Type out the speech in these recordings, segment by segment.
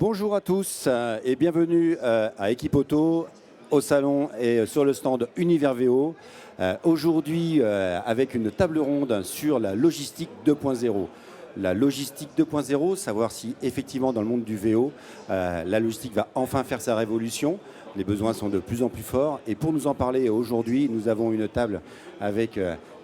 Bonjour à tous et bienvenue à Équipe Auto, au salon et sur le stand Univers VO. Aujourd'hui avec une table ronde sur la logistique 2.0. La logistique 2.0, savoir si effectivement dans le monde du VO, la logistique va enfin faire sa révolution. Les besoins sont de plus en plus forts. Et pour nous en parler aujourd'hui, nous avons une table avec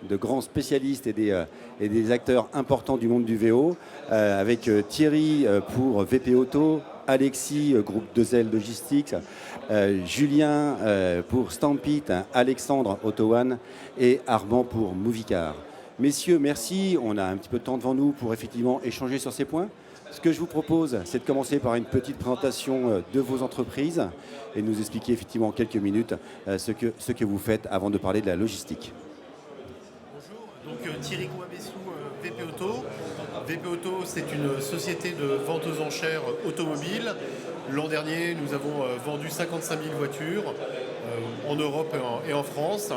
de grands spécialistes et des acteurs importants du monde du VO, avec Thierry pour VP Auto, Alexis, groupe 2L Logistics, Julien pour Stampit, Alexandre Auto One et Armand pour Movicar. Messieurs, merci. On a un petit peu de temps devant nous pour effectivement échanger sur ces points. Ce que je vous propose, c'est de commencer par une petite présentation de vos entreprises et de nous expliquer effectivement en quelques minutes ce que vous faites avant de parler de la logistique. Bonjour, donc Thierry Kouabessou, VP Auto. VP Auto, c'est une société de vente aux enchères automobiles. L'an dernier, nous avons vendu 55 000 voitures en Europe et en France.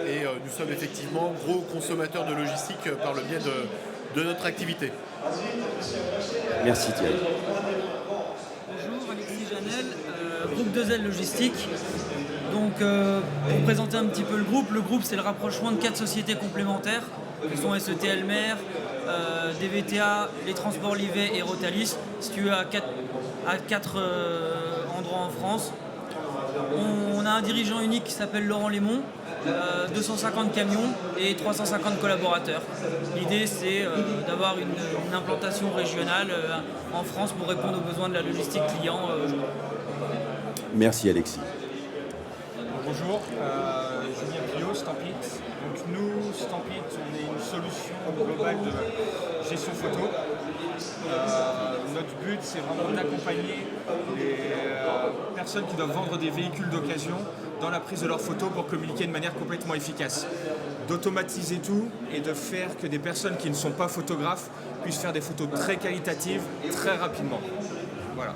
Et nous sommes effectivement gros consommateurs de logistique par le biais de notre activité. Merci Thierry. Bonjour, Alexis Janel, groupe 2L Logistique. Donc, pour présenter un petit peu le groupe c'est le rapprochement de 4 sociétés complémentaires, qui sont SET Elmer, DVTA, les Transports Livet et Rotalis, situés à 4 endroits en France. On a un dirigeant unique qui s'appelle Laurent Lémon, 250 camions et 350 collaborateurs. L'idée, c'est d'avoir une implantation régionale en France pour répondre aux besoins de la logistique client. Merci Alexis. Bonjour, Julien Pillot, Stampit. Donc nous, Stampit, on est une solution globale de gestion photo. Notre but, c'est vraiment d'accompagner les personnes qui doivent vendre des véhicules d'occasion dans la prise de leurs photos pour communiquer de manière complètement efficace. D'automatiser tout et de faire que des personnes qui ne sont pas photographes puissent faire des photos très qualitatives, très rapidement. Voilà.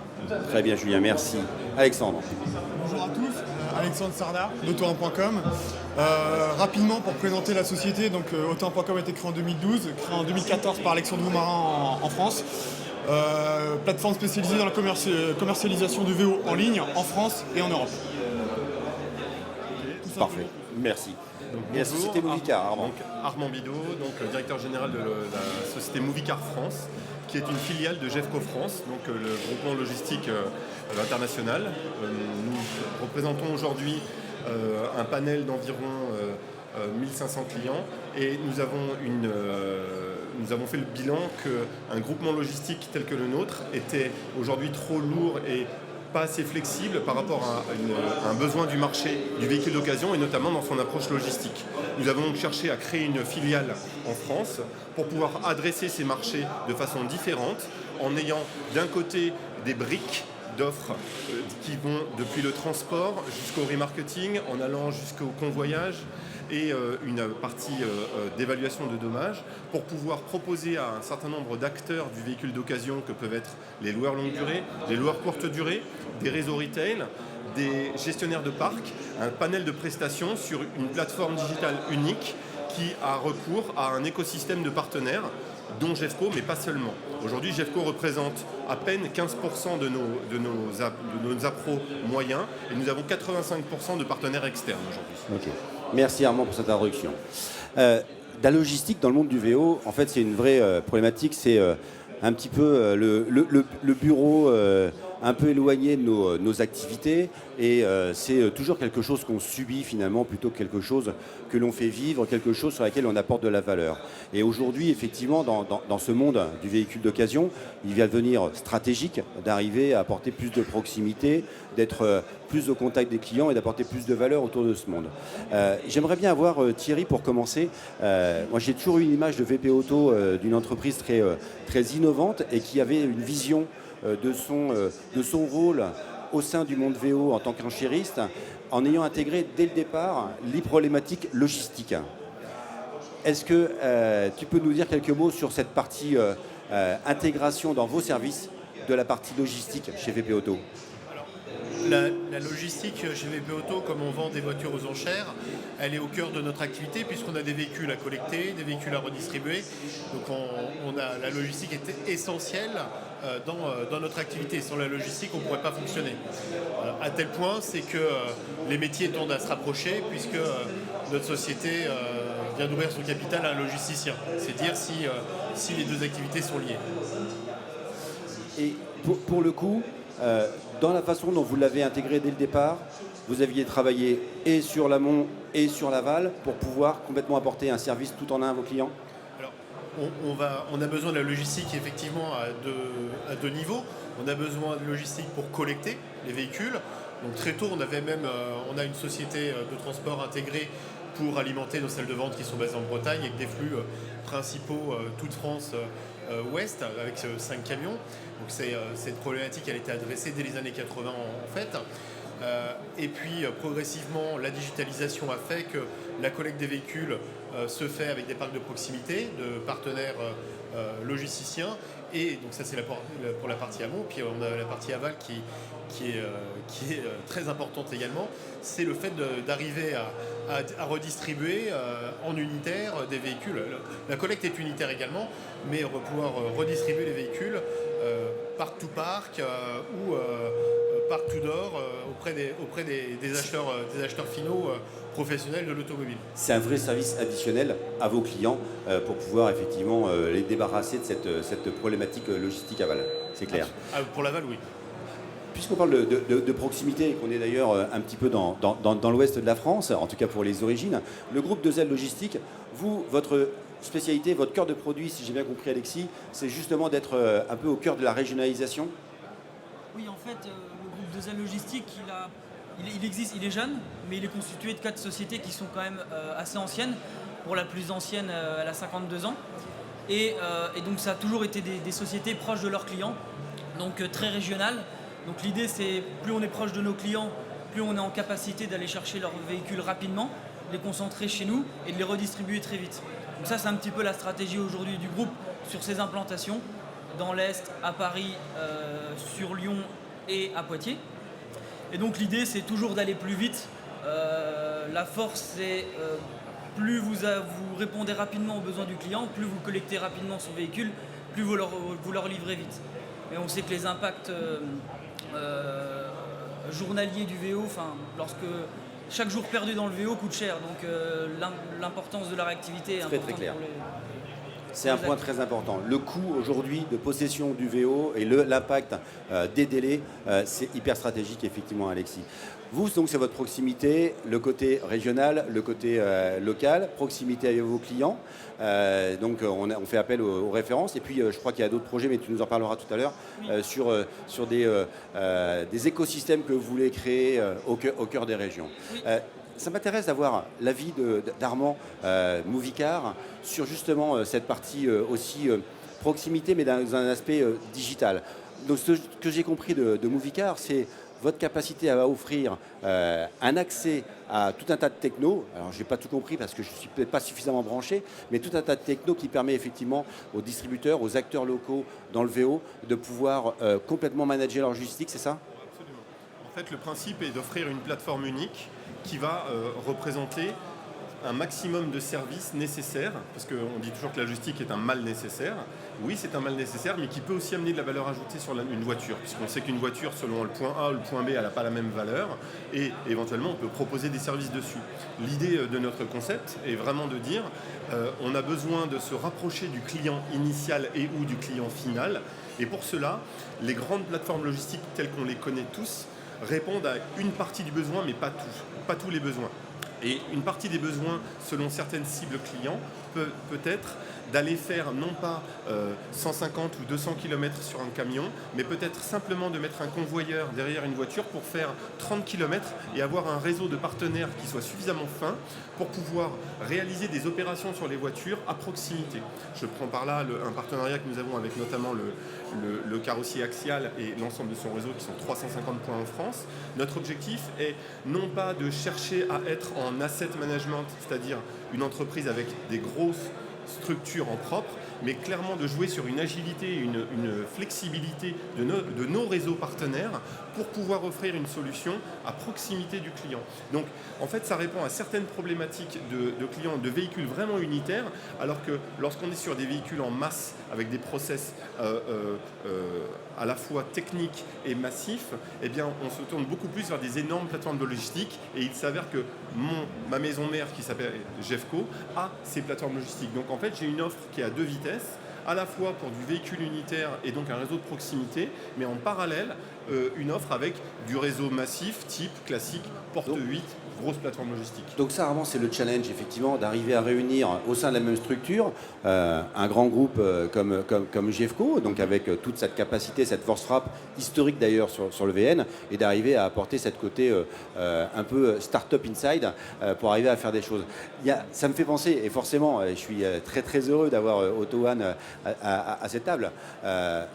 Très bien Julien, merci. Alexandre. Bonjour à tous, Alexandre Sarda d'auto1.com. Rapidement pour présenter la société, donc auto1.com a été créé en 2012, créé en 2014 par Alexandre Voumarin en France. Plateforme spécialisée dans la commercialisation du VO en ligne en France et en Europe. Parfait, merci. Donc, et la bonjour, société Movicar, Armand. Donc, Armand Bidot, directeur général de la société Movicar France, qui est une filiale de Jeffco France, donc le groupement logistique international. Nous représentons aujourd'hui un panel d'environ 1500 clients et nous avons fait le bilan qu'un groupement logistique tel que le nôtre était aujourd'hui trop lourd et pas assez flexible par rapport à un besoin du marché du véhicule d'occasion et notamment dans son approche logistique. Nous avons donc cherché à créer une filiale en France pour pouvoir adresser ces marchés de façon différente en ayant d'un côté des briques d'offres qui vont depuis le transport jusqu'au remarketing, en allant jusqu'au convoyage et une partie d'évaluation de dommages pour pouvoir proposer à un certain nombre d'acteurs du véhicule d'occasion que peuvent être les loueurs longue durée, les loueurs courte durée, des réseaux retail, des gestionnaires de parc, un panel de prestations sur une plateforme digitale unique qui a recours à un écosystème de partenaires dont Jeffco, mais pas seulement. Aujourd'hui, Jeffco représente à peine 15% de nos appros moyens et nous avons 85% de partenaires externes aujourd'hui. Ok. Merci Armand pour cette introduction. La logistique dans le monde du VO, en fait, c'est une vraie problématique. C'est un petit peu le bureau un peu éloigné de nos activités et c'est toujours quelque chose qu'on subit finalement plutôt que quelque chose que l'on fait vivre, quelque chose sur laquelle on apporte de la valeur. Et aujourd'hui, effectivement, dans ce monde du véhicule d'occasion, il va devenir stratégique d'arriver à apporter plus de proximité, d'être plus au contact des clients et d'apporter plus de valeur autour de ce monde. J'aimerais bien avoir Thierry pour commencer. Moi, j'ai toujours eu une image de VP Auto d'une entreprise très innovante et qui avait une vision de son rôle au sein du monde VO en tant qu'enchériste, en ayant intégré dès le départ les problématiques logistiques. Est-ce que tu peux nous dire quelques mots sur cette partie intégration dans vos services de la partie logistique chez VP Auto ? La logistique chez VP Auto, comme on vend des voitures aux enchères, elle est au cœur de notre activité puisqu'on a des véhicules à collecter, des véhicules à redistribuer. Donc la logistique est essentielle dans notre activité. Sans la logistique, on ne pourrait pas fonctionner. À tel point, c'est que les métiers tendent à se rapprocher puisque notre société vient d'ouvrir son capital à un logisticien. C'est dire si les deux activités sont liées. Et pour le coup, dans la façon dont vous l'avez intégré dès le départ, vous aviez travaillé et sur l'amont et sur l'aval pour pouvoir complètement apporter un service tout en un à vos clients? Alors, on a besoin de la logistique effectivement à deux niveaux. On a besoin de logistique pour collecter les véhicules. Donc très tôt, on a une société de transport intégrée pour alimenter nos salles de vente qui sont basées en Bretagne avec des flux principaux toute France ouest avec 5 camions. Donc cette problématique elle a été adressée dès les années 80 en fait. Et puis progressivement la digitalisation a fait que la collecte des véhicules se fait avec des parcs de proximité, de partenaires logisticiens. Et donc ça c'est pour la partie amont. Puis on a la partie aval qui est très importante également. C'est le fait d'arriver à redistribuer en unitaire des véhicules. La collecte est unitaire également, mais on va pouvoir redistribuer les véhicules parc to parc ou parc to door auprès des acheteurs finaux professionnels de l'automobile. C'est un vrai service additionnel à vos clients pour pouvoir effectivement les débarrasser de cette problématique logistique aval. C'est clair. Pour l'aval, oui. Puisqu'on parle de proximité et qu'on est d'ailleurs un petit peu dans l'ouest de la France, en tout cas pour les origines, le groupe 2L Logistique, vous, votre spécialité, votre cœur de produit, si j'ai bien compris Alexis, c'est justement d'être un peu au cœur de la régionalisation? Oui, en fait, le groupe 2L Logistique, il existe, il est jeune, mais il est constitué de 4 sociétés qui sont quand même assez anciennes. Pour la plus ancienne, elle a 52 ans. Et donc ça a toujours été des sociétés proches de leurs clients, donc très régionales. Donc l'idée c'est plus on est proche de nos clients, plus on est en capacité d'aller chercher leurs véhicules rapidement, les concentrer chez nous et de les redistribuer très vite. Donc ça c'est un petit peu la stratégie aujourd'hui du groupe sur ses implantations, dans l'Est, à Paris, sur Lyon et à Poitiers. Et donc l'idée c'est toujours d'aller plus vite. La force c'est plus vous répondez rapidement aux besoins du client, plus vous collectez rapidement son véhicule, plus vous leur livrez vite. Et on sait que les impacts journaliers du VO, lorsque chaque jour perdu dans le VO coûte cher, donc l'importance de la réactivité est importante. Très clair. Pour les... C'est un point très important. Le coût aujourd'hui de possession du VO et l'impact des délais, c'est hyper stratégique effectivement Alexis. Vous, donc c'est votre proximité, le côté régional, le côté local, proximité avec vos clients. Donc on fait appel aux références. Et puis je crois qu'il y a d'autres projets, mais tu nous en parleras tout à l'heure, oui. sur des écosystèmes que vous voulez créer au cœur des régions. Oui. Ça m'intéresse d'avoir l'avis d'Armand Movicart sur justement cette partie aussi proximité, mais dans un aspect digital. Donc ce que j'ai compris de Movicart, c'est votre capacité à offrir un accès à tout un tas de technos. Alors, je n'ai pas tout compris parce que je ne suis peut-être pas suffisamment branché, mais tout un tas de technos qui permet effectivement aux distributeurs, aux acteurs locaux dans le VO de pouvoir complètement manager leur logistique, c'est ça? Absolument. En fait, le principe est d'offrir une plateforme unique qui va représenter un maximum de services nécessaires, parce qu'on dit toujours que la logistique est un mal nécessaire. Oui, c'est un mal nécessaire, mais qui peut aussi amener de la valeur ajoutée sur une voiture, puisqu'on sait qu'une voiture, selon le point A ou le point B, elle n'a pas la même valeur, et éventuellement, on peut proposer des services dessus. L'idée de notre concept est vraiment de dire, on a besoin de se rapprocher du client initial et ou du client final, et pour cela, les grandes plateformes logistiques telles qu'on les connaît tous répondent à une partie du besoin, mais pas tous les besoins. Et une partie des besoins, selon certaines cibles clients, peut être d'aller faire non pas 150 ou 200 km sur un camion, mais peut-être simplement de mettre un convoyeur derrière une voiture pour faire 30 km et avoir un réseau de partenaires qui soit suffisamment fin pour pouvoir réaliser des opérations sur les voitures à proximité. Je prends par là un partenariat que nous avons avec notamment le carrossier Axial et l'ensemble de son réseau qui sont 350 points en France. Notre objectif est non pas de chercher à être en asset management, c'est-à-dire une entreprise avec des grosses structure en propre, mais clairement de jouer sur une agilité, une flexibilité de nos réseaux partenaires pour pouvoir offrir une solution à proximité du client. Donc en fait ça répond à certaines problématiques de clients, de véhicules vraiment unitaires, alors que lorsqu'on est sur des véhicules en masse avec des process à la fois techniques et massifs, eh bien on se tourne beaucoup plus vers des énormes plateformes de logistique, et il s'avère que ma maison mère qui s'appelle Jeffco a ces plateformes logistiques. Donc en fait j'ai une offre qui est à deux vitesses, à la fois pour du véhicule unitaire et donc un réseau de proximité, mais en parallèle une offre avec du réseau massif type classique porte 8, grosse plateforme logistique. Donc ça, vraiment, c'est le challenge, effectivement, d'arriver à réunir au sein de la même structure un grand groupe comme Jeffco, donc avec toute cette capacité, cette force frappe historique d'ailleurs sur le VN, et d'arriver à apporter cette côté un peu start-up inside pour arriver à faire des choses. Ça me fait penser, et forcément, je suis très très heureux d'avoir Otto Hahn à cette table.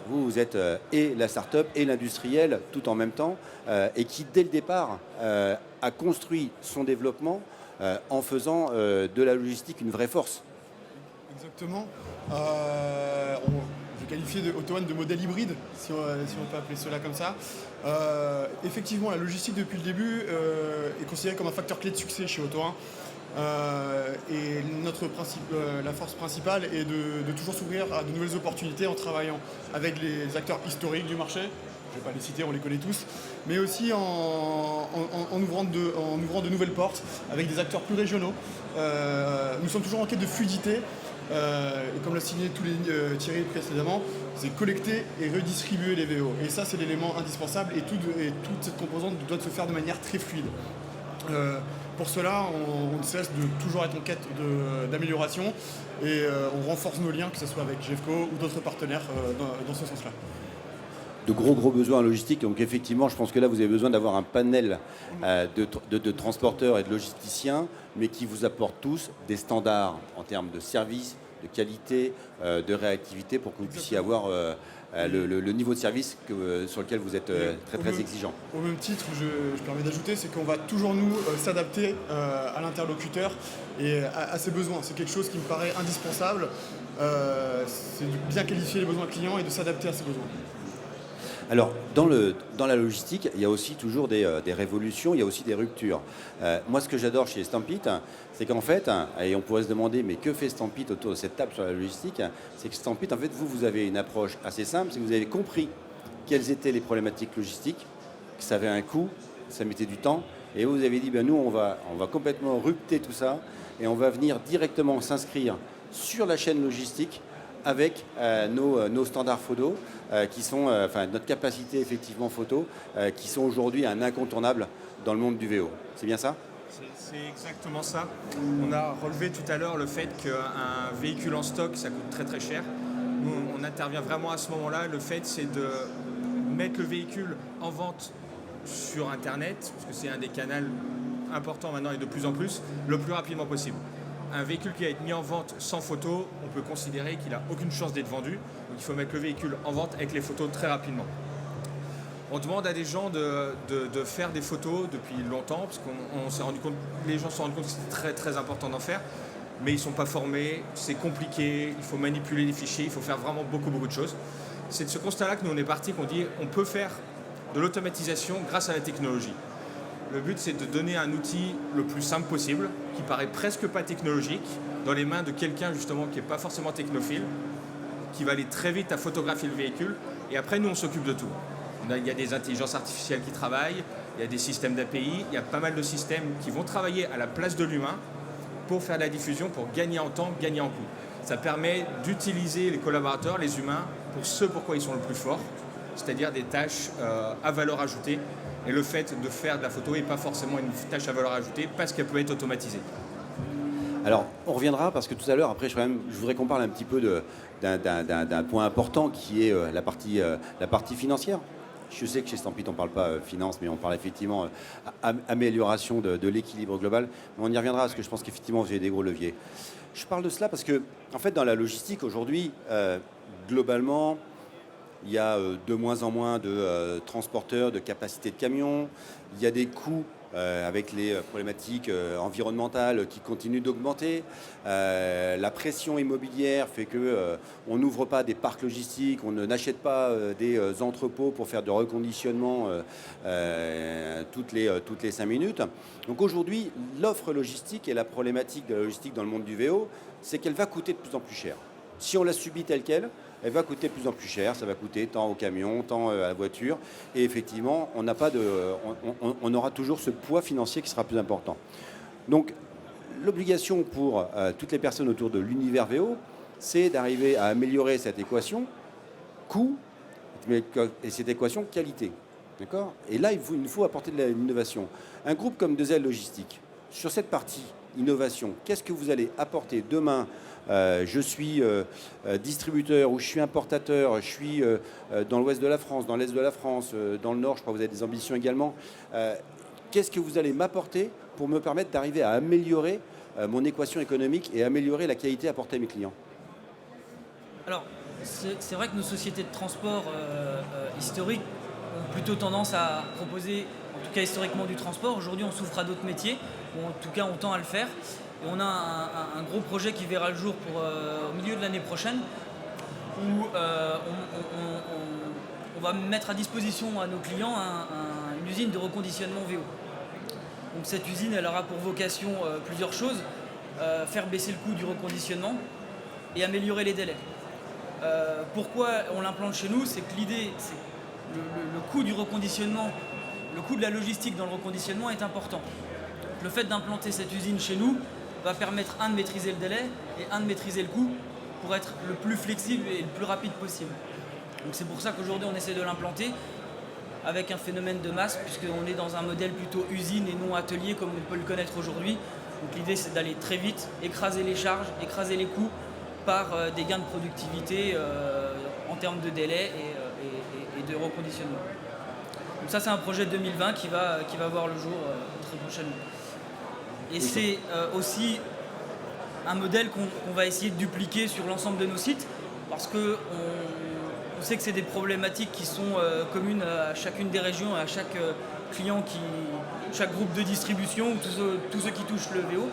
Vous êtes et la start-up et l'industriel tout en même temps, et qui dès le départ a construit son développement en faisant de la logistique une vraie force. Exactement. Je vais qualifier Otto Hahn de modèle hybride, si on peut appeler cela comme ça. Effectivement, la logistique depuis le début est considérée comme un facteur clé de succès chez Otto Hahn. Et la force principale est de toujours s'ouvrir à de nouvelles opportunités en travaillant avec les acteurs historiques du marché. Je ne vais pas les citer, on les connaît tous, mais aussi en ouvrant de nouvelles portes avec des acteurs plus régionaux. Nous sommes toujours en quête de fluidité, et comme l'a signé Thierry précédemment, c'est collecter et redistribuer les VO. Et ça, c'est l'élément indispensable, et toute cette composante doit se faire de manière très fluide. Pour cela, on ne cesse de toujours être en quête d'amélioration, et on renforce nos liens, que ce soit avec Jeffco ou d'autres partenaires dans ce sens-là. De gros besoins en logistique. Donc effectivement, je pense que là, vous avez besoin d'avoir un panel de transporteurs et de logisticiens, mais qui vous apportent tous des standards en termes de service, de qualité, de réactivité, pour que vous puissiez avoir le niveau de service sur lequel vous êtes très exigeant. Au même titre, je permets d'ajouter, c'est qu'on va toujours nous s'adapter à l'interlocuteur et à ses besoins. C'est quelque chose qui me paraît indispensable. C'est de bien qualifier les besoins clients et de s'adapter à ses besoins. Alors, dans la logistique, il y a aussi toujours des révolutions, il y a aussi des ruptures. Moi, ce que j'adore chez Stampit, c'est qu'en fait, et on pourrait se demander, mais que fait Stampit autour de cette table sur la logistique? C'est que Stampit, en fait, vous avez une approche assez simple, c'est que vous avez compris quelles étaient les problématiques logistiques, que ça avait un coût, ça mettait du temps, et vous avez dit, nous, on va complètement rupter tout ça, et on va venir directement s'inscrire sur la chaîne logistique avec nos standards photo, qui sont, notre capacité effectivement photo, qui sont aujourd'hui un incontournable dans le monde du VO. C'est bien ça ? C'est exactement ça. On a relevé tout à l'heure le fait qu'un véhicule en stock, ça coûte très très cher. Nous, on intervient vraiment à ce moment-là. Le fait, c'est de mettre le véhicule en vente sur Internet, parce que c'est un des canaux importants maintenant et de plus en plus, le plus rapidement possible. Un véhicule qui va être mis en vente sans photo, on peut considérer qu'il n'a aucune chance d'être vendu. Donc il faut mettre le véhicule en vente avec les photos très rapidement. On demande à des gens de faire des photos depuis longtemps, parce qu'on s'est rendu compte, les gens se sont rendus compte que c'était très très important d'en faire, mais ils ne sont pas formés, c'est compliqué, il faut manipuler les fichiers, il faut faire vraiment beaucoup de choses. C'est de ce constat-là que nous on est parti, qu'on dit on peut faire de l'automatisation grâce à la technologie. Le but, c'est de donner un outil le plus simple possible, qui paraît presque pas technologique, dans les mains de quelqu'un justement qui n'est pas forcément technophile, qui va aller très vite à photographier le véhicule, et après nous on s'occupe de tout. Il y a des intelligences artificielles qui travaillent, il y a des systèmes d'API, il y a pas mal de systèmes qui vont travailler à la place de l'humain pour faire de la diffusion, pour gagner en temps, gagner en coût. Ça permet d'utiliser les collaborateurs, les humains, pour ce pourquoi ils sont le plus forts, c'est-à-dire des tâches à valeur ajoutée. Et le fait de faire de la photo n'est pas forcément une tâche à valeur ajoutée parce qu'elle peut être automatisée. Alors, on reviendra parce que tout à l'heure, après, je voudrais qu'on parle un petit peu d'un point important qui est la partie financière. Je sais que chez Stampit, on ne parle pas finance, mais on parle effectivement amélioration de l'équilibre global. Mais on y reviendra parce que je pense qu'effectivement, vous avez des gros leviers. Je parle de cela parce que, en fait, dans la logistique, aujourd'hui, globalement, il y a de moins en moins de transporteurs, de capacité de camions. Il y a des coûts avec les problématiques environnementales qui continuent d'augmenter. La pression immobilière fait qu'on n'ouvre pas des parcs logistiques, on n'achète pas des entrepôts pour faire du reconditionnement toutes les 5 minutes. Donc aujourd'hui, l'offre logistique et la problématique de la logistique dans le monde du VO, c'est qu'elle va coûter de plus en plus cher. Si on la subit telle qu'elle, elle va coûter de plus en plus cher. Ça va coûter tant au camion, tant à la voiture. Et effectivement, on aura toujours ce poids financier qui sera plus important. Donc, l'obligation pour toutes les personnes autour de l'univers VO, c'est d'arriver à améliorer cette équation coût et cette équation qualité. D'accord ? Et là, il nous faut apporter de l'innovation. Un groupe comme 2L Logistique, sur cette partie innovation, qu'est-ce que vous allez apporter demain ? Je suis distributeur ou je suis importateur, je suis dans l'ouest de la France, dans l'est de la France, dans le nord, je crois que vous avez des ambitions également. Qu'est-ce que vous allez m'apporter pour me permettre d'arriver à améliorer mon équation économique et améliorer la qualité apportée à mes clients ? Alors, c'est vrai que nos sociétés de transport historiques ont plutôt tendance à proposer, en tout cas historiquement, du transport. Aujourd'hui, on s'ouvre à d'autres métiers, ou en tout cas, on tend à le faire. Et on a un gros projet qui verra le jour au milieu de l'année prochaine, où on va mettre à disposition à nos clients une usine de reconditionnement VO. Donc cette usine, elle aura pour vocation plusieurs choses, faire baisser le coût du reconditionnement et améliorer les délais. Pourquoi on l'implante chez nous ? C'est que l'idée, c'est que le coût du reconditionnement, le coût de la logistique dans le reconditionnement est important. Le fait d'implanter cette usine chez nous va permettre, de maîtriser le délai et de maîtriser le coût pour être le plus flexible et le plus rapide possible. Donc c'est pour ça qu'aujourd'hui on essaie de l'implanter avec un phénomène de masse, puisqu'on est dans un modèle plutôt usine et non atelier comme on peut le connaître aujourd'hui. Donc l'idée c'est d'aller très vite, écraser les charges, écraser les coûts par des gains de productivité en termes de délai et de reconditionnement. Donc ça c'est un projet de 2020 qui va voir le jour très prochainement. Et c'est aussi un modèle qu'on va essayer de dupliquer sur l'ensemble de nos sites, parce qu'on sait que c'est des problématiques qui sont communes à chacune des régions, à chaque client, chaque groupe de distribution, tous ceux qui touchent le VO.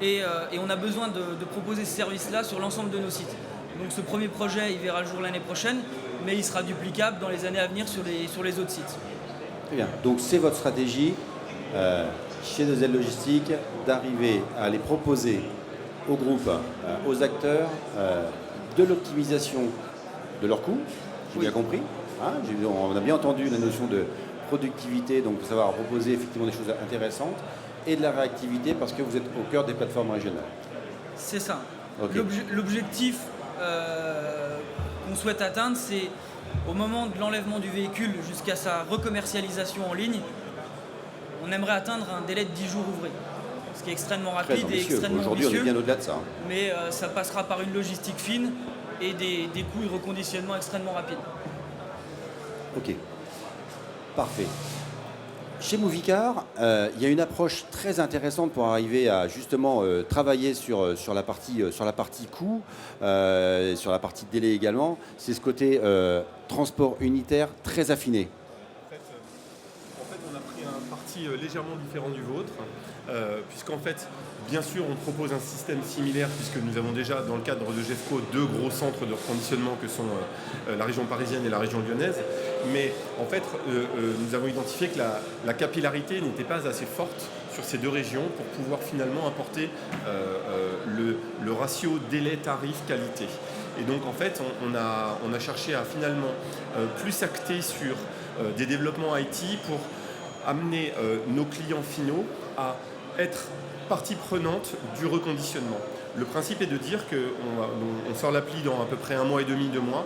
Et on a besoin de proposer ce service-là sur l'ensemble de nos sites. Donc ce premier projet, il verra le jour l'année prochaine, mais il sera duplicable dans les années à venir sur les autres sites. Très bien. Donc c'est votre stratégie chez 2L Logistique d'arriver à les proposer au groupe, aux acteurs, de l'optimisation de leurs coûts, j'ai bien compris. Hein, on a bien entendu la notion de productivité, donc pour savoir proposer effectivement des choses intéressantes, et de la réactivité parce que vous êtes au cœur des plateformes régionales. C'est ça. Okay. L'objectif qu'on souhaite atteindre, c'est au moment de l'enlèvement du véhicule jusqu'à sa recommercialisation en ligne, on aimerait atteindre un délai de 10 jours ouvrés, ce qui est extrêmement rapide et extrêmement Aujourd'hui, ambitieux. on est bien au-delà de ça. Mais ça passera par une logistique fine et des coûts de reconditionnement extrêmement rapides. Ok, parfait. Chez Movicar, il y a une approche très intéressante pour arriver à justement travailler sur la partie coût, sur la partie délai également. C'est ce côté transport unitaire très affiné. En fait, on a pris un parti légèrement différent du vôtre, puisqu'en fait, bien sûr, on propose un système similaire, puisque nous avons déjà, dans le cadre de GEFCO, 2 gros centres de reconditionnement que sont la région parisienne et la région lyonnaise. Mais en fait, nous avons identifié que la capillarité n'était pas assez forte sur ces 2 régions pour pouvoir finalement apporter le ratio délai-tarif-qualité. Et donc en fait, on a cherché à finalement plus acter sur des développements IT pour amener nos clients finaux à être partie prenante du reconditionnement. Le principe est de dire qu'on sort l'appli dans à peu près 1 mois et demi, 2 mois,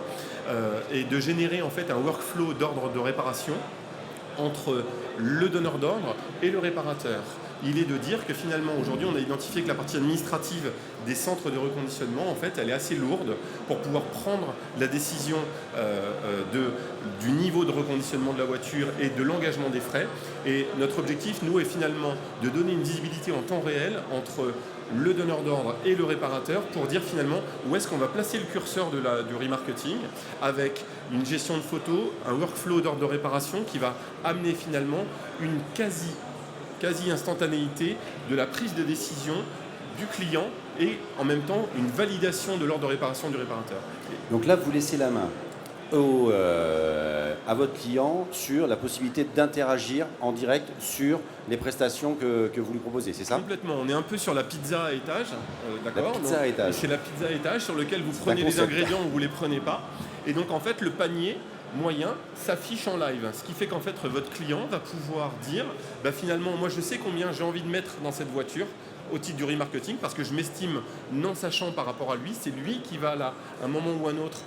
et de générer en fait un workflow d'ordre de réparation entre le donneur d'ordre et le réparateur. Il est de dire que finalement aujourd'hui on a identifié que la partie administrative des centres de reconditionnement en fait elle est assez lourde pour pouvoir prendre la décision du niveau de reconditionnement de la voiture et de l'engagement des frais. Et notre objectif nous est finalement de donner une visibilité en temps réel entre le donneur d'ordre et le réparateur pour dire finalement où est-ce qu'on va placer le curseur du remarketing avec une gestion de photos, un workflow d'ordre de réparation qui va amener finalement une quasi quasi-instantanéité de la prise de décision du client et en même temps une validation de l'ordre de réparation du réparateur. Donc là, vous laissez la main à votre client sur la possibilité d'interagir en direct sur les prestations que vous lui proposez, c'est ça? Complètement, on est un peu sur la pizza à étage, d'accord? La pizza à étage. C'est la pizza à étage sur lequel vous prenez les ingrédients ou vous ne les prenez pas. Et donc en fait, le panier moyen s'affiche en live. Ce qui fait qu'en fait, votre client va pouvoir dire, bah, finalement, moi je sais combien j'ai envie de mettre dans cette voiture au titre du remarketing parce que je m'estime non sachant par rapport à lui. C'est lui qui va là, à un moment ou un autre,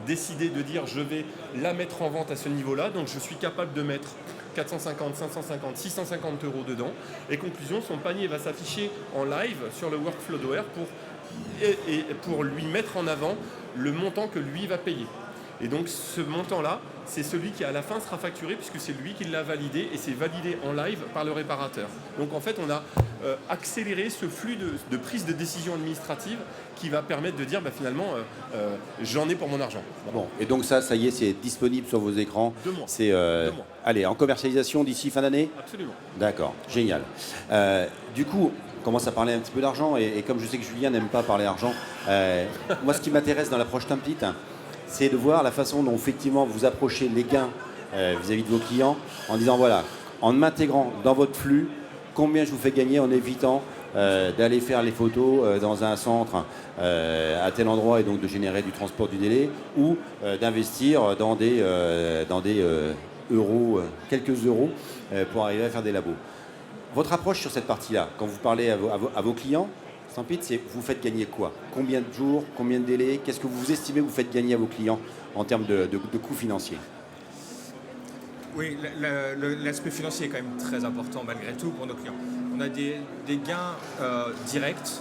décider de dire je vais la mettre en vente à ce niveau-là. Donc je suis capable de mettre 450, 550, 650 euros dedans. Et conclusion, son panier va s'afficher en live sur le workflow d'OR pour lui mettre en avant le montant que lui va payer. Et donc ce montant-là, c'est celui qui à la fin sera facturé puisque c'est lui qui l'a validé et c'est validé en live par le réparateur. Donc en fait, on a accéléré ce flux de prise de décision administrative qui va permettre de dire bah, finalement j'en ai pour mon argent. Bon, et donc ça y est, c'est disponible sur vos écrans. 2 mois. C'est 2 mois. Allez, en commercialisation d'ici fin d'année? Absolument. D'accord, génial. Du coup, on commence à parler un petit peu d'argent et comme je sais que Julien n'aime pas parler d'argent, moi ce qui m'intéresse dans l'approche Template, c'est de voir la façon dont effectivement vous approchez les gains vis-à-vis de vos clients en disant voilà, en m'intégrant dans votre flux, combien je vous fais gagner en évitant d'aller faire les photos dans un centre à tel endroit et donc de générer du transport du délai ou d'investir dans des euros, quelques euros pour arriver à faire des labos. Votre approche sur cette partie-là, quand vous parlez à vos clients, Stampede, c'est vous faites gagner quoi? Combien de jours? Combien de délais? Qu'est-ce que vous estimez que vous faites gagner à vos clients en termes de coûts financiers? Oui, l'aspect financier est quand même très important malgré tout pour nos clients. On a des gains directs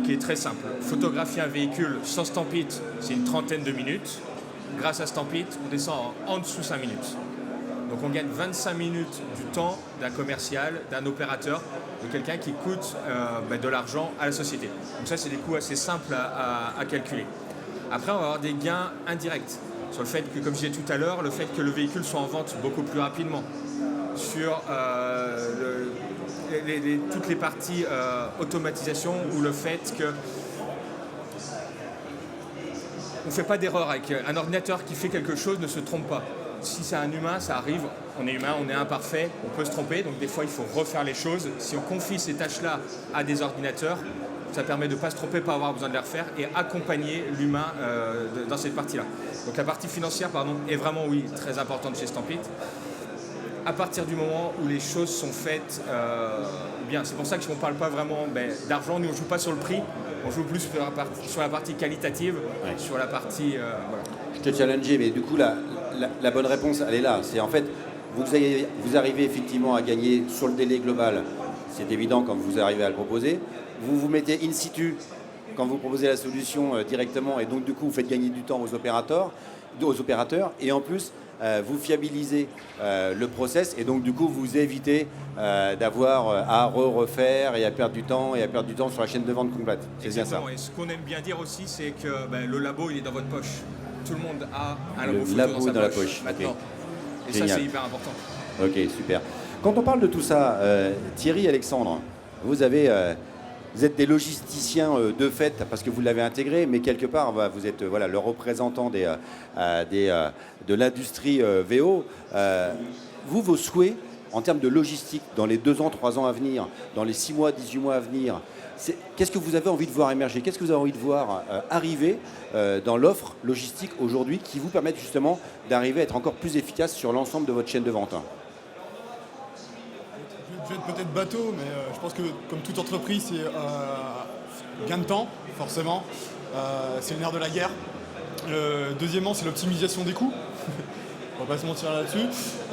qui est très simple. Photographier un véhicule sans Stampede, c'est une trentaine de minutes. Grâce à Stampede, on descend en dessous 5 minutes. Donc on gagne 25 minutes du temps d'un commercial, d'un opérateur, de quelqu'un qui coûte de l'argent à la société. Donc ça, c'est des coûts assez simples à calculer. Après, on va avoir des gains indirects sur le fait que, comme je disais tout à l'heure, le fait que le véhicule soit en vente beaucoup plus rapidement, sur toutes les parties automatisation ou le fait que on ne fait pas d'erreur avec un ordinateur qui fait quelque chose ne se trompe pas. Si c'est un humain, ça arrive, on est humain, on est imparfait, on peut se tromper, donc des fois il faut refaire les choses. Si on confie ces tâches-là à des ordinateurs, ça permet de ne pas se tromper, pas avoir besoin de les refaire et accompagner l'humain dans cette partie-là. Donc la partie financière, est vraiment, oui, très importante chez Stampede. À partir du moment où les choses sont faites bien, c'est pour ça qu'on ne parle pas vraiment d'argent, nous on ne joue pas sur le prix, on joue plus sur la partie qualitative, ouais. Sur la partie... voilà. Je te challengeais, mais du coup, la bonne réponse, elle est là. C'est en fait, vous arrivez effectivement à gagner sur le délai global. C'est évident quand vous arrivez à le proposer. Vous vous mettez in situ quand vous proposez la solution directement. Et donc, du coup, vous faites gagner du temps aux opérateurs. Et en plus, vous fiabilisez le process. Et donc, du coup, vous évitez d'avoir à refaire et à perdre du temps sur la chaîne de vente complète. C'est bien ça. Et ce qu'on aime bien dire aussi, c'est que le labo, il est dans votre poche. Tout le monde a un labo photo labo dans la poche maintenant. Okay. Et Génial. ça, c'est hyper important. Ok, super. Quand on parle de tout ça, Thierry, Alexandre, vous êtes des logisticiens de fait parce que vous l'avez intégré, mais quelque part, vous êtes le représentant de l'industrie VO. Vos souhaits en termes de logistique dans les 2 ans, 3 ans à venir, dans les 6 mois, 18 mois à venir, qu'est-ce que vous avez envie de voir émerger? Qu'est-ce que vous avez envie de voir arriver dans l'offre logistique aujourd'hui qui vous permettent justement d'arriver à être encore plus efficace sur l'ensemble de votre chaîne de vente? Je vais être peut-être bateau, mais je pense que comme toute entreprise, c'est gain de temps, forcément. C'est le nerf de la guerre. Deuxièmement, c'est l'optimisation des coûts. On va pas se mentir là-dessus.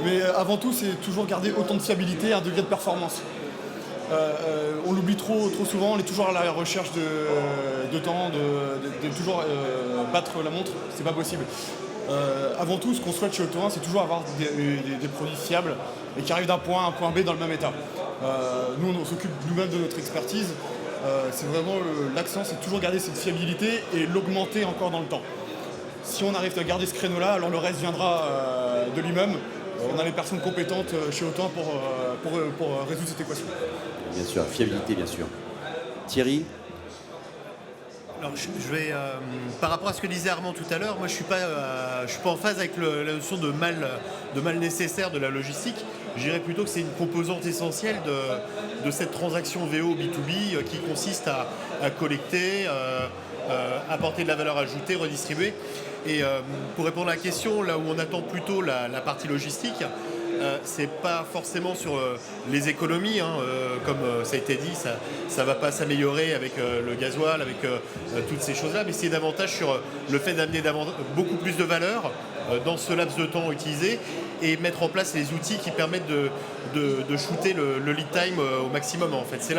Mais avant tout, c'est toujours garder autant de fiabilité et un degré de performance. On l'oublie trop souvent, on est toujours à la recherche de temps, de toujours battre la montre, c'est pas possible. Avant tout, ce qu'on souhaite chez Auto1, c'est toujours avoir des produits fiables et qui arrivent d'un point A à un point B dans le même état. Nous, on s'occupe nous-mêmes de notre expertise. C'est vraiment l'accent, c'est toujours garder cette fiabilité et l'augmenter encore dans le temps. Si on arrive à garder ce créneau-là, alors le reste viendra de lui-même. on a les personnes compétentes chez Autant pour résoudre cette équation. Bien sûr, fiabilité, bien sûr. Thierry? Alors, je vais, par rapport à ce que disait Armand tout à l'heure, moi je suis pas en phase avec la notion de mal nécessaire de la logistique. Je dirais plutôt que c'est une composante essentielle de cette transaction VO B2B qui consiste à collecter, apporter de la valeur ajoutée, redistribuer. Et pour répondre à la question, là où on attend plutôt la partie logistique, c'est pas forcément sur les économies, comme ça a été dit, ça va pas s'améliorer avec le gasoil, avec toutes ces choses-là, mais c'est davantage sur le fait d'amener beaucoup plus de valeur dans ce laps de temps utilisé et mettre en place les outils qui permettent de shooter le lead time au maximum en fait. C'est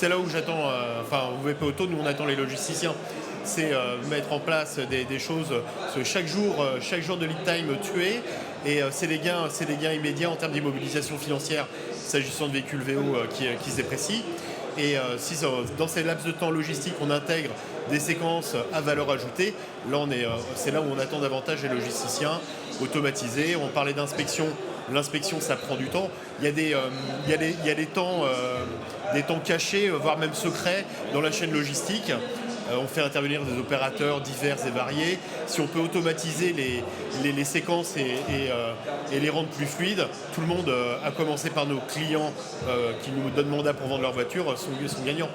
là où j'attends, au VP Auto, nous on attend les logisticiens. C'est mettre en place des choses chaque jour de lead time tué. Et c'est des gains immédiats en termes d'immobilisation financière s'agissant de véhicules VO qui se déprécient. Et si dans ces laps de temps logistiques on intègre des séquences à valeur ajoutée, là c'est là où on attend davantage les logisticiens automatisés. On parlait d'inspection, l'inspection ça prend du temps. Il y a des temps cachés, voire même secrets dans la chaîne logistique. On fait intervenir des opérateurs divers et variés. Si on peut automatiser les séquences et les rendre plus fluides, tout le monde, à commencer par nos clients qui nous donnent mandat pour vendre leur voiture, sont gagnants.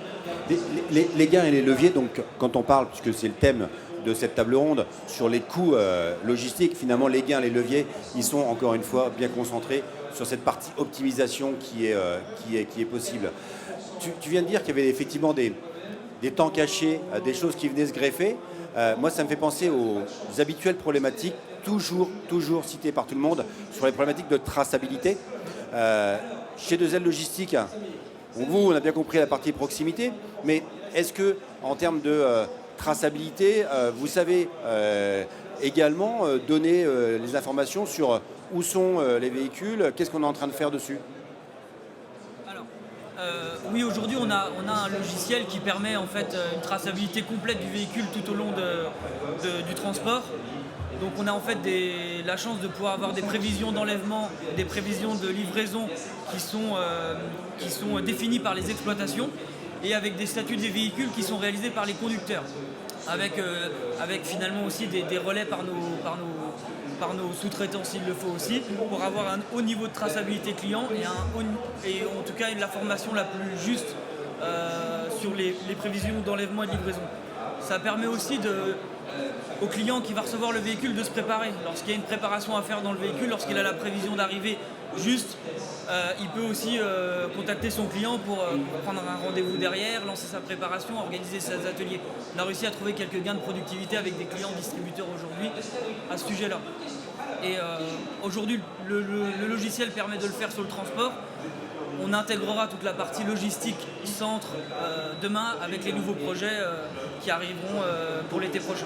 Les gains et les leviers, donc quand on parle, puisque c'est le thème de cette table ronde, sur les coûts logistiques, finalement les gains, les leviers, ils sont encore une fois bien concentrés sur cette partie optimisation qui est possible. Tu viens de dire qu'il y avait effectivement des temps cachés, des choses qui venaient se greffer. Moi, ça me fait penser aux habituelles problématiques, toujours citées par tout le monde, sur les problématiques de traçabilité. Chez 2L Logistique, on a bien compris la partie proximité, mais est-ce que, en termes de traçabilité, vous savez également donner les informations sur où sont les véhicules, qu'est-ce qu'on est en train de faire dessus ? Oui, aujourd'hui on a un logiciel qui permet en fait une traçabilité complète du véhicule tout au long du transport. Donc on a en fait la chance de pouvoir avoir des prévisions d'enlèvement, des prévisions de livraison qui sont définies par les exploitations et avec des statuts des véhicules qui sont réalisés par les conducteurs. Avec finalement aussi des relais par nos sous-traitants s'il le faut aussi, pour avoir un haut niveau de traçabilité client et en tout cas l'information la plus juste sur les prévisions d'enlèvement et de livraison. Ça permet aussi au client qui va recevoir le véhicule de se préparer. Lorsqu'il y a une préparation à faire dans le véhicule, lorsqu'il a la prévision d'arrivée juste, il peut aussi contacter son client pour prendre un rendez-vous derrière, lancer sa préparation, organiser ses ateliers. On a réussi à trouver quelques gains de productivité avec des clients distributeurs aujourd'hui à ce sujet-là. Et aujourd'hui, le logiciel permet de le faire sur le transport. On intégrera toute la partie logistique centre demain avec les nouveaux projets qui arriveront pour l'été prochain.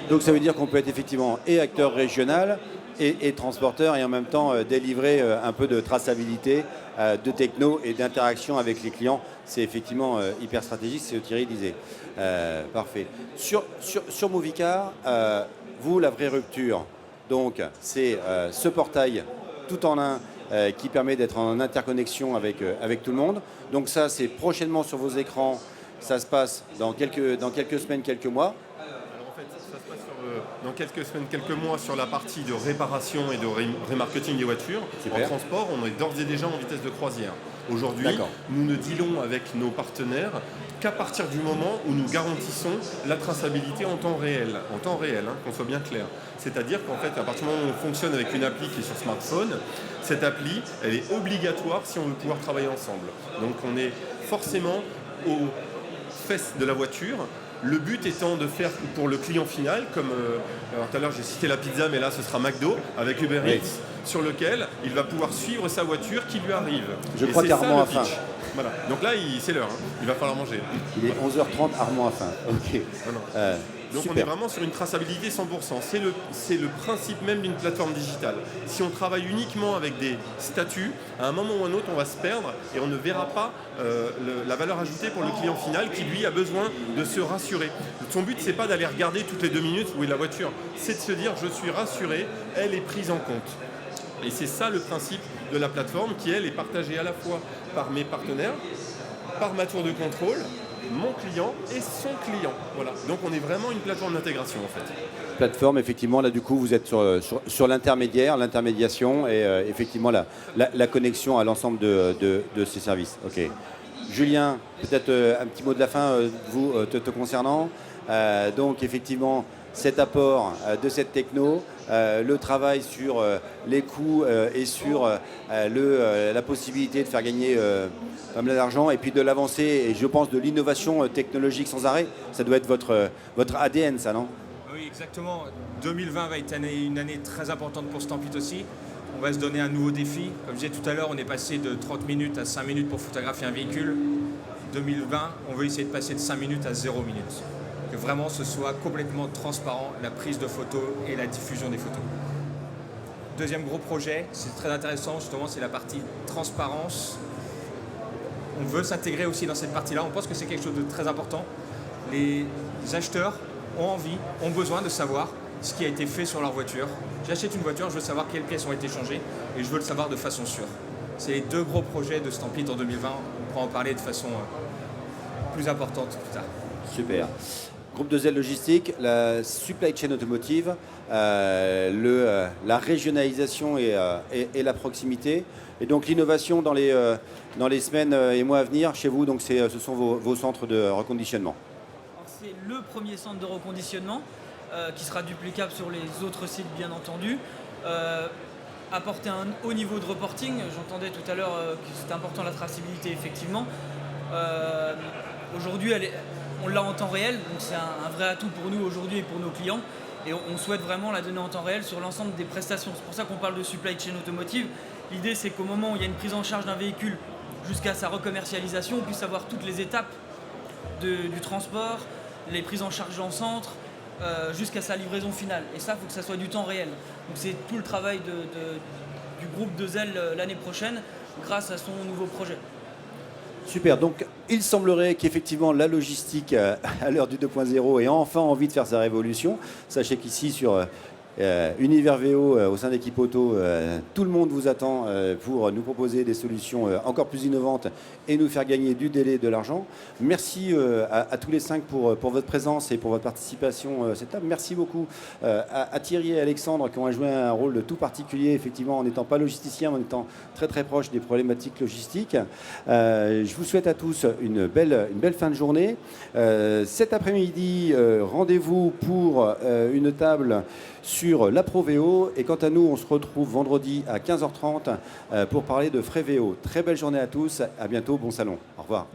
Donc ça veut dire qu'on peut être effectivement et acteur régional et transporteur et en même temps délivrer un peu de traçabilité, de techno et d'interaction avec les clients. C'est effectivement hyper stratégique, c'est ce que Thierry disait. Parfait. Sur Movicar, vous, la vraie rupture, donc c'est ce portail tout en un qui permet d'être en interconnexion avec tout le monde. Donc ça, c'est prochainement sur vos écrans. Ça se passe dans quelques semaines, quelques mois. Alors en fait, ça se passe dans quelques semaines, quelques mois sur la partie de réparation et de remarketing des voitures. Super. En transport, on est d'ores et déjà en vitesse de croisière. Aujourd'hui, nous ne dealons avec nos partenaires qu'à partir du moment où nous garantissons la traçabilité en temps réel, qu'on soit bien clair. C'est-à-dire qu'en fait, à partir du moment où on fonctionne avec une appli qui est sur smartphone, cette appli, elle est obligatoire si on veut pouvoir travailler ensemble. Donc on est forcément aux fesses de la voiture. Le but étant de faire pour le client final, comme alors tout à l'heure j'ai cité la pizza, mais là ce sera McDo avec Uber Eats, sur lequel il va pouvoir suivre sa voiture qui lui arrive. Je crois qu'Armand a faim. Voilà. Donc là c'est l'heure, il va falloir manger. Il est 11h30, Armand a faim. Ok. Donc super. on est vraiment sur une traçabilité 100%. C'est le principe même d'une plateforme digitale. Si on travaille uniquement avec des statuts, à un moment ou à un autre, on va se perdre et on ne verra pas la valeur ajoutée pour le client final qui, lui, a besoin de se rassurer. Son but, c'est pas d'aller regarder toutes les 2 minutes où est la voiture. C'est de se dire, je suis rassuré, elle est prise en compte. Et c'est ça le principe de la plateforme qui, elle, est partagée à la fois par mes partenaires, par ma tour de contrôle, mon client et son client. Voilà. Donc on est vraiment une plateforme d'intégration en fait. Plateforme, effectivement, là du coup vous êtes sur l'intermédiaire, l'intermédiation et effectivement la connexion à l'ensemble de ces services. Ok. Julien, peut-être un petit mot de la fin, vous, te concernant. Donc effectivement, cet apport de cette techno, le travail sur les coûts et sur la possibilité de faire gagner pas mal d'argent et puis de l'avancée et je pense de l'innovation technologique sans arrêt, ça doit être votre ADN, ça, non? Oui, exactement. 2020 va être une année très importante pour Stampit aussi. On va se donner un nouveau défi. Comme je disais tout à l'heure, on est passé de 30 minutes à 5 minutes pour photographier un véhicule. 2020, on veut essayer de passer de 5 minutes à 0 minutes. Que vraiment ce soit complètement transparent, la prise de photos et la diffusion des photos. Deuxième gros projet, c'est très intéressant justement, c'est la partie transparence. On veut s'intégrer aussi dans cette partie-là, on pense que c'est quelque chose de très important. Les acheteurs ont envie, ont besoin de savoir ce qui a été fait sur leur voiture. J'achète une voiture, je veux savoir quelles pièces ont été changées et je veux le savoir de façon sûre. C'est les deux gros projets de Stampit en 2020, on pourra en parler de façon plus importante plus tard. Super. Groupe 2L Logistique, la supply chain automotive, la régionalisation et la proximité. Et donc l'innovation dans les semaines et mois à venir chez vous, donc ce sont vos centres de reconditionnement. C'est le premier centre de reconditionnement qui sera duplicable sur les autres sites bien entendu. Apporter un haut niveau de reporting, j'entendais tout à l'heure que c'était important la traçabilité effectivement. Aujourd'hui on l'a en temps réel, donc c'est un vrai atout pour nous aujourd'hui et pour nos clients. Et on souhaite vraiment la donner en temps réel sur l'ensemble des prestations. C'est pour ça qu'on parle de supply chain automotive. L'idée c'est qu'au moment où il y a une prise en charge d'un véhicule jusqu'à sa recommercialisation, on puisse avoir toutes les étapes du transport, les prises en charge en centre, jusqu'à sa livraison finale. Et ça, il faut que ça soit du temps réel. Donc c'est tout le travail du groupe 2L l'année prochaine grâce à son nouveau projet. Super, donc il semblerait qu'effectivement la logistique à l'heure du 2.0 ait enfin envie de faire sa révolution. Sachez qu'ici sur Univers VO au sein d'Equipe Auto, tout le monde vous attend pour nous proposer des solutions encore plus innovantes et nous faire gagner du délai et de l'argent. Merci à tous les 5 pour votre présence et pour votre participation à cette table. Merci beaucoup à Thierry et Alexandre qui ont joué un rôle tout particulier, effectivement, en n'étant pas logisticiens, mais en étant très très proche des problématiques logistiques. Je vous souhaite à tous une belle fin de journée. Cet après-midi, rendez-vous pour une table sur la ProVéo. Et quant à nous, on se retrouve vendredi à 15h30 pour parler de Frais VO. Très belle journée à tous. À bientôt. Bon salon. Au revoir.